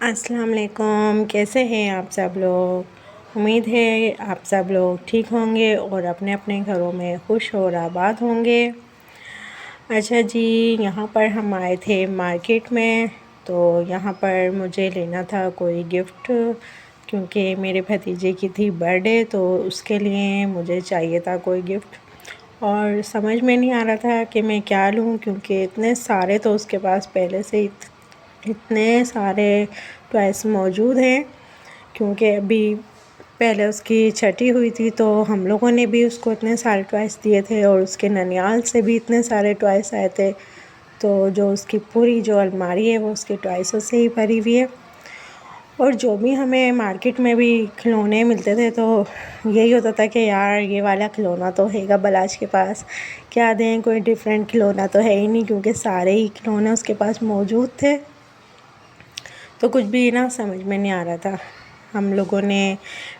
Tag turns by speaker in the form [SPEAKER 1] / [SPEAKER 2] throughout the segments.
[SPEAKER 1] अस्सलाम वालेकुम। कैसे हैं आप सब लोग। उम्मीद है आप सब लोग ठीक होंगे और अपने अपने घरों में खुश और आबाद होंगे। अच्छा जी, यहाँ पर हम आए थे मार्केट में। तो यहाँ पर मुझे लेना था कोई गिफ्ट, क्योंकि मेरे भतीजे की थी बर्थडे, तो उसके लिए मुझे चाहिए था कोई गिफ्ट। और समझ में नहीं आ रहा था कि मैं क्या लूँ, क्योंकि इतने सारे तो उसके पास पहले से ही इतने सारे टॉयस मौजूद हैं। क्योंकि अभी पहले उसकी छठी हुई थी, तो हम लोगों ने भी उसको इतने सारे टॉयस दिए थे और उसके ननियाल से भी इतने सारे टॉयस आए थे। तो जो उसकी पूरी जो अलमारी है वो उसके टॉयसों से ही भरी हुई है। और जो भी हमें मार्केट में भी खिलौने मिलते थे, तो यही होता था कि यार ये वाला खिलौना तो हैगा बलाज के पास, क्या दें, कोई डिफरेंट खिलौना तो है ही नहीं, क्योंकि सारे ही खिलौने उसके पास मौजूद थे। तो कुछ भी ना समझ में नहीं आ रहा था। हम लोगों ने,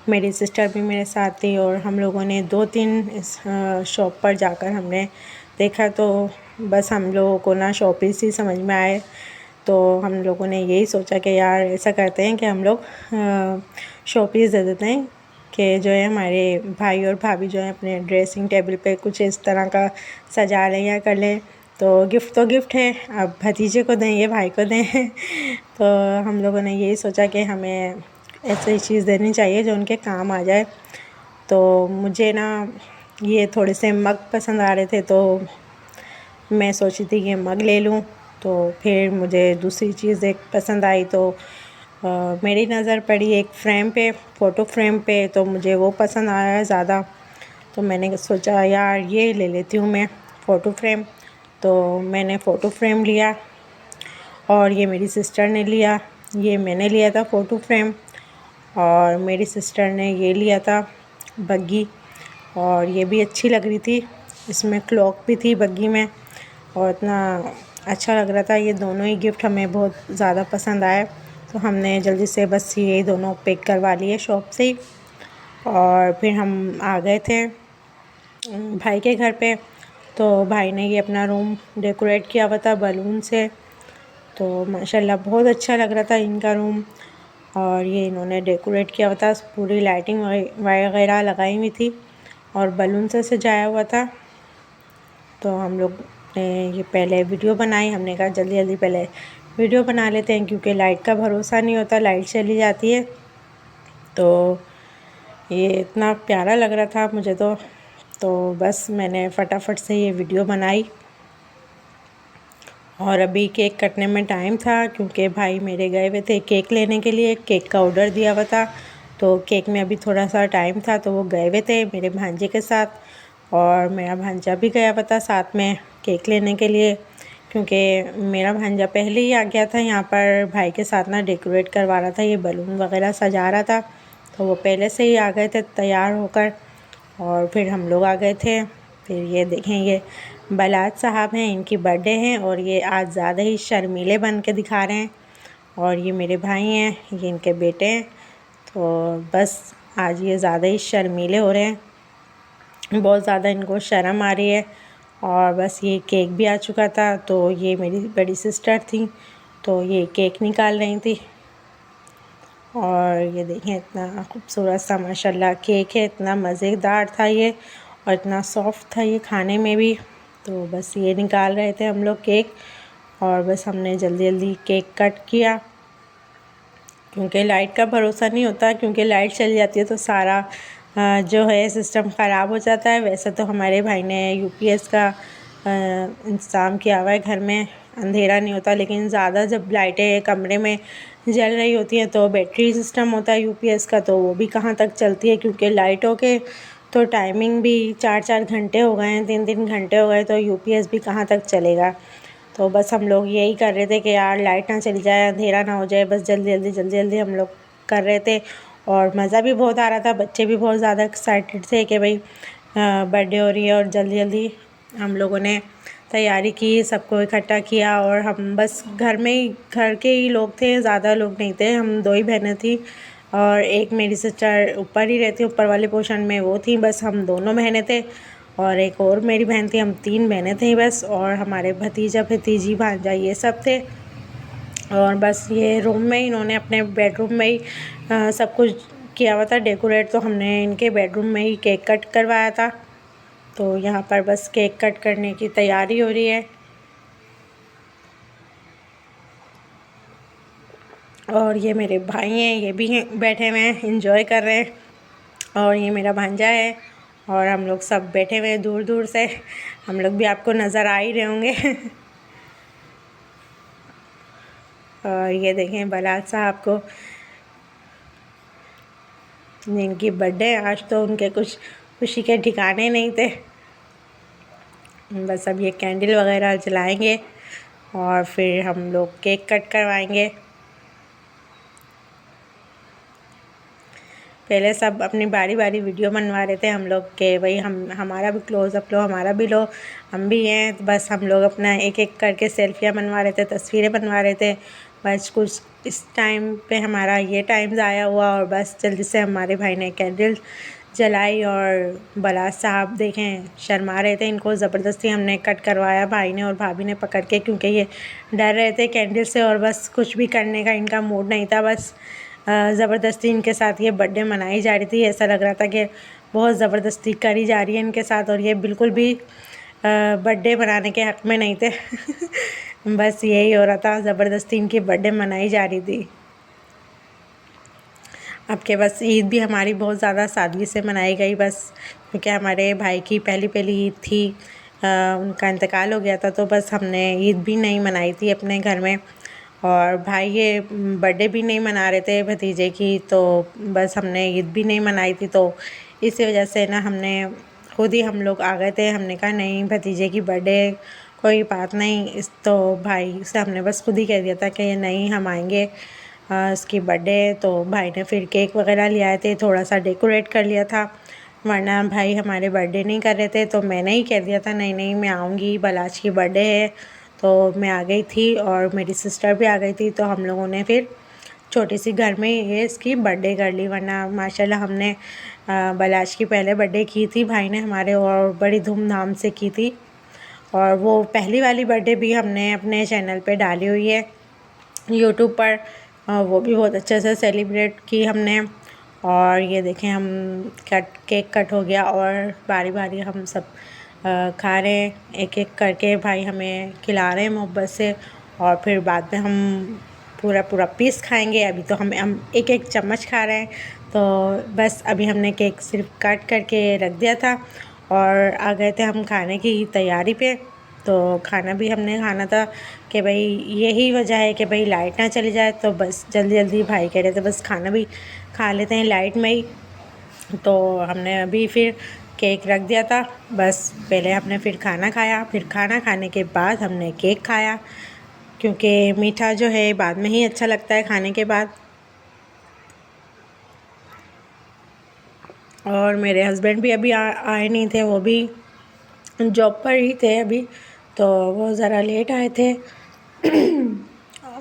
[SPEAKER 1] मेरी सिस्टर भी मेरे साथ थी, और हम लोगों ने 2-3 इस शॉप पर जाकर हमने देखा। तो बस हम लोगों को ना शॉपीस ही समझ में आए। तो हम लोगों ने यही सोचा कि यार ऐसा करते हैं कि हम लोग शॉपीस दे देते हैं, कि जो है हमारे भाई और भाभी जो है अपने ड्रेसिंग टेबल पे कुछ इस तरह का सजा लें या कर लें। तो गिफ्ट है, अब भतीजे को दें या भाई को दें। तो हम लोगों ने यही सोचा कि हमें ऐसी चीज़ देनी चाहिए जो उनके काम आ जाए। तो मुझे ना ये थोड़े से मग पसंद आ रहे थे, तो मैं सोची थी कि मग ले लूँ। तो फिर मुझे दूसरी चीज़ एक पसंद आई, तो मेरी नज़र पड़ी एक फ्रेम पे, फ़ोटो फ्रेम पे, तो मुझे वो पसंद आया ज़्यादा। तो मैंने सोचा यार ये ले लेती हूँ मैं फ़ोटो फ्रेम। तो मैंने फ़ोटो फ्रेम लिया, और ये मेरी सिस्टर ने लिया। ये मैंने लिया था फ़ोटो फ्रेम, और मेरी सिस्टर ने ये लिया था बग्गी, और ये भी अच्छी लग रही थी। इसमें क्लॉक भी थी बग्गी में, और इतना अच्छा लग रहा था। ये दोनों ही गिफ्ट हमें बहुत ज़्यादा पसंद आए, तो हमने जल्दी से बस ये दोनों पिक करवा लिए शॉप से ही। और फिर हम आ गए थे भाई के घर पे। तो भाई ने ये अपना रूम डेकोरेट किया हुआ था बलून से। तो माशाल्लाह बहुत अच्छा लग रहा था इनका रूम। और ये इन्होंने डेकोरेट किया हुआ था, पूरी लाइटिंग वगैरह लगाई हुई थी और बलून से सजाया हुआ था। तो हम लोग ने ये पहले वीडियो बनाई। हमने कहा जल्दी जल्दी पहले वीडियो बना लेते हैं, क्योंकि लाइट का भरोसा नहीं होता, लाइट चली जाती है। तो ये इतना प्यारा लग रहा था मुझे तो बस मैंने फटाफट से ये वीडियो बनाई। और अभी केक कटने में टाइम था, क्योंकि भाई मेरे गए हुए थे केक लेने के लिए, केक का ऑर्डर दिया हुआ था। तो केक में अभी थोड़ा सा टाइम था, तो वो गए हुए थे मेरे भांजे के साथ, और मेरा भांजा भी गया हुआ था साथ में केक लेने के लिए। क्योंकि मेरा भांजा पहले ही आ गया था यहाँ पर भाई के साथ ना, डेकोरेट करवा रहा था, ये बलून वगैरह सजा रहा था। तो वो पहले से ही आ गए थे तैयार होकर, और फिर हम लोग आ गए थे। फिर ये देखें, ये बलाज साहब हैं, इनकी बर्थडे है, और ये आज ज़्यादा ही शर्मीले बन के दिखा रहे हैं। और ये मेरे भाई हैं, ये इनके बेटे हैं। तो बस आज ये ज़्यादा ही शर्मीले हो रहे हैं, बहुत ज़्यादा इनको शर्म आ रही है। और बस ये केक भी आ चुका था, तो ये मेरी बड़ी सिस्टर थी, तो ये केक निकाल रही थी। और ये देखें इतना खूबसूरत सा माशाल्लाह केक है, इतना मज़ेदार था ये, और इतना सॉफ्ट था ये खाने में भी। तो बस ये निकाल रहे थे हम लोग केक, और बस हमने जल्दी जल्दी केक कट किया, क्योंकि लाइट का भरोसा नहीं होता, क्योंकि लाइट चली जाती है तो सारा जो है सिस्टम ख़राब हो जाता है। वैसे तो हमारे भाई ने यूपीएस का इंतज़ाम किया हुआ है घर में, अंधेरा नहीं होता, लेकिन ज़्यादा जब लाइटें कमरे में जल रही होती हैं तो बैटरी सिस्टम होता है यूपीएस का, तो वो भी कहाँ तक चलती है, क्योंकि लाइटों के तो टाइमिंग भी 4-4 घंटे हो गए हैं, 3-3 घंटे हो गए, तो यूपीएस भी कहाँ तक चलेगा। तो बस हम लोग यही कर रहे थे कि यार लाइट ना चली जाए, अंधेरा ना हो जाए, बस जल्दी जल्दी हम लोग कर रहे थे। और मज़ा भी बहुत आ रहा था, बच्चे भी बहुत ज़्यादा एक्साइटेड थे कि भाई बर्थडे हो रही है, और जल्दी जल्दी हम लोगों ने तैयारी की, सबको इकट्ठा किया। और हम बस घर के ही लोग थे, ज़्यादा लोग नहीं थे, हम 2 ही बहनें थी, और एक मेरी सिस्टर ऊपर ही रहती, ऊपर वाले पोर्शन में वो थी, बस हम दोनों बहनें थे, और एक और मेरी बहन थी, हम 3 बहनें थी बस, और हमारे भतीजा भतीजी भांजा ये सब थे। और बस ये रूम में इन्होंने अपने बेडरूम में ही सब कुछ किया हुआ था डेकोरेट, तो हमने इनके बेडरूम में ही केक कट करवाया था। तो यहाँ पर बस केक कट करने की तैयारी हो रही है। और ये मेरे भाई हैं, ये भी हैं बैठे हुए हैं, एंजॉय कर रहे हैं। और ये मेरा भांजा है और हम लोग सब बैठे हुए हैं दूर दूर से। हम लोग भी आपको नज़र आ ही रहे होंगे। और ये देखें बलाल साहब को, जिनकी बर्थडे आज, तो उनके कुछ खुशी के ठिकाने नहीं थे। बस अब ये कैंडल वगैरह जलाएंगे और फिर हम लोग केक कट करवाएंगे। पहले सब अपनी बारी बारी वीडियो बनवा रहे थे हम लोग के, भाई हमारा भी क्लोज़अप लो, हमारा भी लो, हम भी हैं। तो बस हम लोग अपना एक एक करके सेल्फियाँ बनवा रहे थे, तस्वीरें बनवा रहे थे। बस कुछ इस टाइम पे हमारा ये टाइम ज़ाया हुआ और बस जल्दी से हमारे भाई ने कैंडल जलाई। और बलास साहब देखें शर्मा रहे थे, इनको ज़बरदस्ती हमने कट करवाया भाई ने और भाभी ने पकड़ के, क्योंकि ये डर रहे थे कैंडल से और बस कुछ भी करने का इनका मूड नहीं था। बस ज़बरदस्ती इनके साथ ये बर्थडे मनाई जा रही थी। ऐसा लग रहा था कि बहुत ज़बरदस्ती करी जा रही है इनके साथ, और ये बिल्कुल भी बर्थडे मनाने के हक़ में नहीं थे। बस यही हो रहा था, ज़बरदस्ती इनकी बर्थडे मनाई जा रही थी। अब के बस ईद भी हमारी बहुत ज़्यादा सादगी से मनाई गई, बस क्योंकि हमारे भाई की पहली ईद थी, उनका इंतकाल हो गया था, तो बस हमने ईद भी नहीं मनाई थी अपने घर में। और भाई ये बर्थडे भी नहीं मना रहे थे भतीजे की, तो बस हमने ईद भी नहीं मनाई थी। तो इसी वजह से ना हमने खुद ही हम लोग आ गए थे। हमने कहा नहीं भतीजे की बर्थडे कोई बात नहीं, इस तो भाई से हमने बस खुद ही कह दिया था कि ये नहीं हम आएंगे इसकी बर्थडे। तो भाई ने फिर केक वगैरह ले आए थे, थोड़ा सा डेकोरेट कर लिया था, वरना भाई हमारे बर्थडे नहीं कर रहे थे। तो मैंने ही कह दिया था नहीं नहीं मैं आऊँगी, बलाज की बर्थडे है। तो मैं आ गई थी और मेरी सिस्टर भी आ गई थी, तो हम लोगों ने फिर छोटी सी घर में ये इसकी बर्थडे कर ली। वरना माशाल्लाह हमने बलाज की पहले बर्थडे की थी भाई ने हमारे, और बड़ी धूमधाम से की थी। और वो पहली वाली बर्थडे भी हमने अपने चैनल पे डाली हुई है यूट्यूब पर, वो भी बहुत अच्छे से सेलिब्रेट की हमने। और ये देखें हम केक कट हो गया और बारी बारी हम सब खा रहे हैं, एक एक करके भाई हमें खिला रहे हैं मोहब्बत से। और फिर बाद में हम पूरा पूरा पीस खाएंगे। अभी तो हम एक एक चम्मच खा रहे हैं। तो बस अभी हमने केक सिर्फ कट करके रख दिया था और आ गए थे हम खाने की तैयारी पे। तो खाना भी हमने खाना था कि भाई यही वजह है कि भाई लाइट ना चली जाए, तो बस जल्दी जल्दी भाई कह रहे थे बस खाना भी खा लेते हैं लाइट में ही। तो हमने अभी फिर केक रख दिया था, बस पहले हमने फिर खाना खाया, फिर खाना खाने के बाद हमने केक खाया, क्योंकि मीठा जो है बाद में ही अच्छा लगता है खाने के बाद। और मेरे हस्बैंड भी अभी आए नहीं थे, वो भी जॉब पर ही थे अभी, तो वो ज़रा लेट आए थे।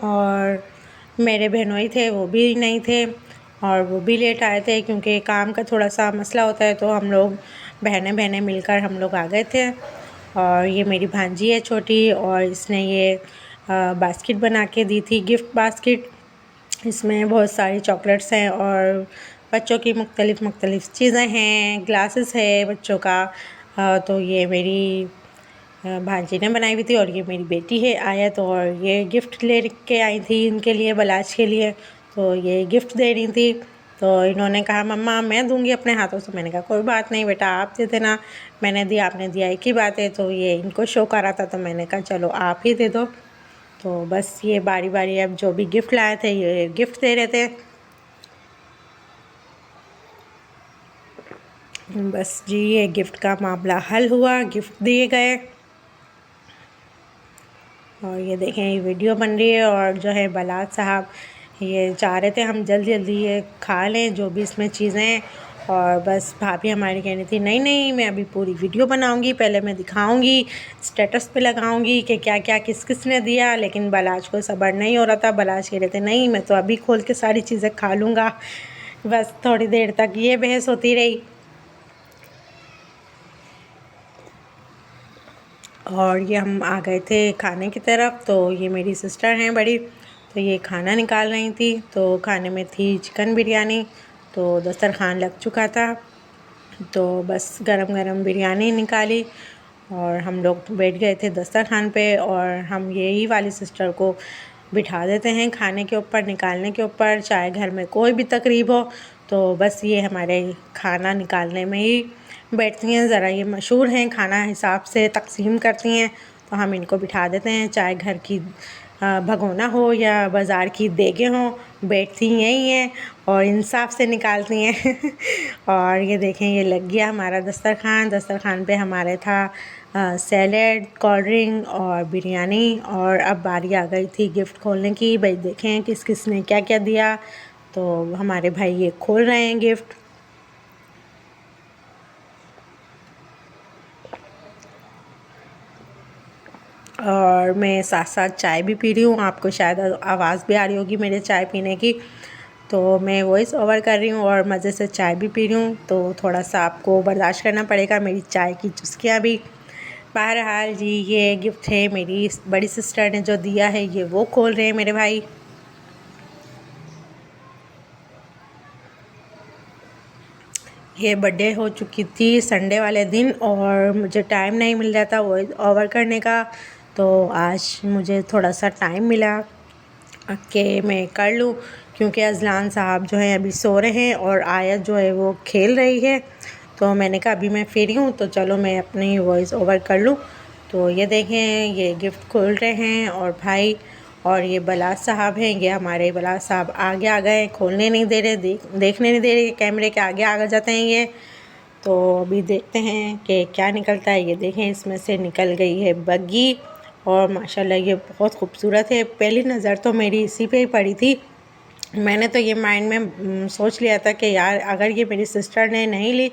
[SPEAKER 1] और मेरे बहनोई थे वो भी नहीं थे और वो भी लेट आए थे, क्योंकि काम का थोड़ा सा मसला होता है। तो हम लोग बहनें बहनें मिलकर हम लोग आ गए थे। और ये मेरी भांजी है छोटी, और इसने ये बास्केट बना के दी थी, गिफ्ट बास्केट। इसमें बहुत सारी चॉकलेट्स हैं और बच्चों की मुख्तलिफ़ चीज़ें हैं, ग्लासेस है बच्चों का। तो ये मेरी भांजी ने बनाई हुई थी और ये मेरी बेटी है आयत, और ये गिफ्ट ले के आई थी इनके लिए, बलाज के लिए। तो ये गिफ्ट दे रही थी, तो इन्होंने कहा मम्मा मैं दूंगी अपने हाथों से। मैंने कहा कोई बात नहीं बेटा, आप दे देना, मैंने दिया आपने दिया एक ही बात है। तो ये इनको शौक आ रहा था, तो मैंने कहा चलो आप ही दे दो। तो बस ये बारी बारी अब जो भी गिफ्ट लाए थे ये गिफ्ट दे रहे थे। बस जी ये गिफ्ट का मामला हल हुआ, गिफ्ट दिए गए। और ये देखें ये वीडियो बन रही है, और जो है बलाज साहब ये चाह रहे थे हम जल्दी जल्दी ये खा लें जो भी इसमें चीज़ें हैं। और बस भाभी हमारी कहनी थी नहीं नहीं मैं अभी पूरी वीडियो बनाऊंगी, पहले मैं दिखाऊंगी, स्टेटस पे लगाऊंगी कि क्या क्या किस किस ने दिया। लेकिन बलाज को सब्र नहीं हो रहा था, बलाज कह रहे थे नहीं मैं तो अभी खोल के सारी चीज़ें खा लूँगा। बस थोड़ी देर तक ये बहस होती रही। और ये हम आ गए थे खाने की तरफ। तो ये मेरी सिस्टर हैं बड़ी, तो ये खाना निकाल रही थी। तो खाने में थी चिकन बिरयानी। तो दस्तरखान लग चुका था, तो बस गरम गरम बिरयानी निकाली और हम लोग बैठ गए थे दस्तरखान पे। और हम यही वाली सिस्टर को बिठा देते हैं खाने के ऊपर, निकालने के ऊपर, चाहे घर में कोई भी तकरीब हो तो बस ये हमारे खाना निकालने में ही बैठती हैं। ज़रा ये मशहूर हैं, खाना हिसाब से तकसीम करती हैं, तो हम इनको बिठा देते हैं। चाहे घर की भगोना हो या बाज़ार की देगे हों, बैठती यहीं हैं और इंसाफ से निकालती हैं। और ये देखें, ये लग गया हमारा दस्तरखान। दस्तरखान पे हमारे था सैलेड, कोल्ड ड्रिंक और बिरयानी। और अब बारी आ गई थी गिफ्ट खोलने की। भाई देखें किस किस ने क्या क्या दिया। तो हमारे भाई ये खोल रहे हैं गिफ्ट। और मैं साथ साथ चाय भी पी रही हूँ। आपको शायद आवाज़ भी आ रही होगी मेरे चाय पीने की। तो मैं वॉइस ओवर कर रही हूँ और मज़े से चाय भी पी रही हूँ, तो थोड़ा सा आपको बर्दाश्त करना पड़ेगा मेरी चाय की चुस्कियाँ भी। बहरहाल जी, ये गिफ्ट है मेरी बड़ी सिस्टर ने जो दिया है, ये वो खोल रहे हैं मेरे भाई। ये बर्थडे हो चुकी थी संडे वाले दिन और मुझे टाइम नहीं मिल रहा था वॉइस ओवर करने का। तो आज मुझे थोड़ा सा टाइम मिला कि मैं कर लूँ, क्योंकि अज़लान साहब जो हैं अभी सो रहे हैं और आयत जो है वो खेल रही है। तो मैंने कहा अभी मैं फ्री हूँ तो चलो मैं अपनी वॉइस ओवर कर लूँ। तो ये देखें, ये गिफ्ट खोल रहे हैं और भाई, और ये बलास साहब हैं, ये हमारे बलास साहब आगे आ गए, खोलने नहीं दे रहे, देखने नहीं दे रहे, कैमरे के आगे आ जाते हैं ये। तो अभी देखते हैं कि क्या निकलता है। ये देखें, इसमें से निकल गई है बग्गी और माशाल्लाह ये बहुत खूबसूरत है। पहली नज़र तो मेरी इसी पे ही पड़ी थी। मैंने तो ये माइंड में सोच लिया था कि यार अगर ये मेरी सिस्टर ने नहीं ली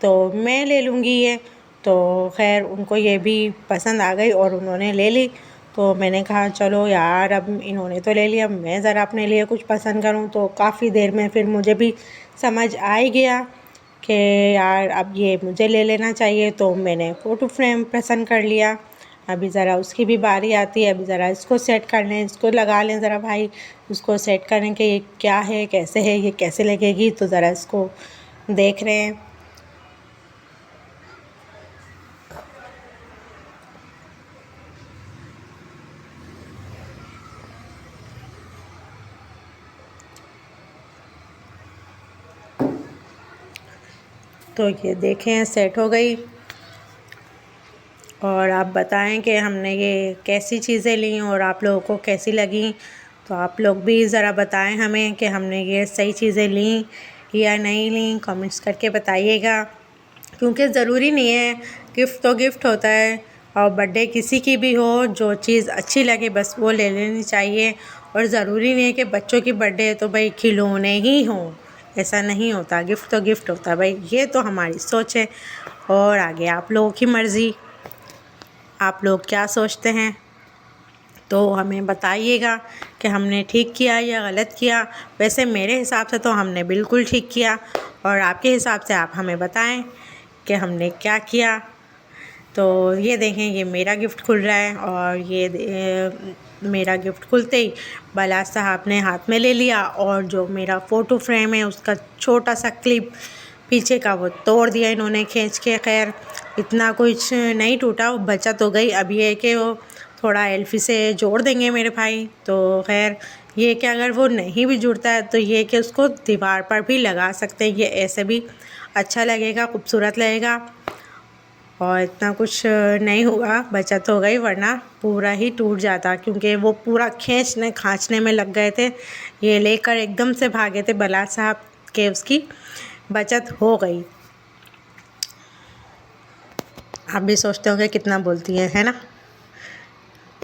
[SPEAKER 1] तो मैं ले लूँगी ये। तो खैर उनको ये भी पसंद आ गई और उन्होंने ले ली। तो मैंने कहा चलो यार, अब इन्होंने तो ले लिया, मैं ज़रा अपने लिए कुछ पसंद करूँ। तो काफ़ी देर में फिर मुझे भी समझ आ ही गया कि यार अब ये मुझे ले लेना चाहिए। तो मैंने फ़ोटो फ्रेम पसंद कर लिया। अभी ज़रा उसकी भी बारी आती है, अभी ज़रा इसको सेट कर लें, इसको लगा लें ज़रा भाई, उसको सेट करें कि ये क्या है, कैसे है, ये कैसे लगेगी। तो ज़रा इसको देख रहे हैं। तो ये देखें सेट हो गई। और आप बताएं कि हमने ये कैसी चीज़ें ली और आप लोगों को कैसी लगी। तो आप लोग भी ज़रा बताएं हमें कि हमने ये सही चीज़ें ली या नहीं ली, कमेंट्स करके बताइएगा। क्योंकि ज़रूरी नहीं है, गिफ्ट तो गिफ्ट होता है और बर्थडे किसी की भी हो, जो चीज़ अच्छी लगे बस वो ले लेनी चाहिए। और ज़रूरी नहीं है कि बच्चों की बर्थडे है तो भाई खिलौने ही हों, ऐसा नहीं होता। गिफ्ट तो गिफ्ट होता है भाई, ये तो हमारी सोच है। और आगे आप लोगों की मर्ज़ी, आप लोग क्या सोचते हैं तो हमें बताइएगा कि हमने ठीक किया या गलत किया। वैसे मेरे हिसाब से तो हमने बिल्कुल ठीक किया, और आपके हिसाब से आप हमें बताएं कि हमने क्या किया। तो ये देखें, ये मेरा गिफ्ट खुल रहा है और ये मेरा गिफ्ट खुलते ही बलास साहब ने हाथ में ले लिया और जो मेरा फ़ोटो फ्रेम है उसका छोटा सा क्लिप पीछे का वो तोड़ दिया इन्होंने खींच के। खैर इतना कुछ नहीं टूटा, वो बचा तो गई। अब ये है कि वो थोड़ा एल्फी से जोड़ देंगे मेरे भाई। तो खैर ये कि अगर वो नहीं भी जुड़ता है तो ये कि उसको दीवार पर भी लगा सकते हैं, ये ऐसे भी अच्छा लगेगा, खूबसूरत लगेगा। और इतना कुछ नहीं हुआ, बचत हो गई, वरना पूरा ही टूट जाता, क्योंकि वो पूरा खींचने खाँचने में लग गए थे। ये लेकर एकदम से भागे थे बलास साहब के, उसकी बचत हो गई। आप भी सोचते होंगे कितना बोलती है ना।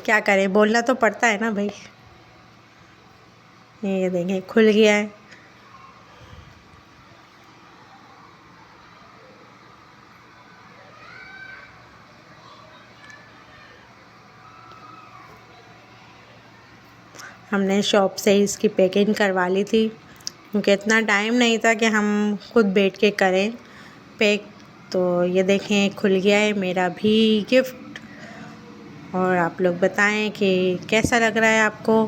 [SPEAKER 1] क्या करें, बोलना तो पड़ता है ना भाई। ये देखें खुल गया है। हमने शॉप से ही इसकी पैकिंग करवा ली थी, क्योंकि इतना टाइम नहीं था कि हम खुद बैठ के करें पैक। तो ये देखें खुल गया है मेरा भी गिफ्ट। और आप लोग बताएं कि कैसा लग रहा है आपको।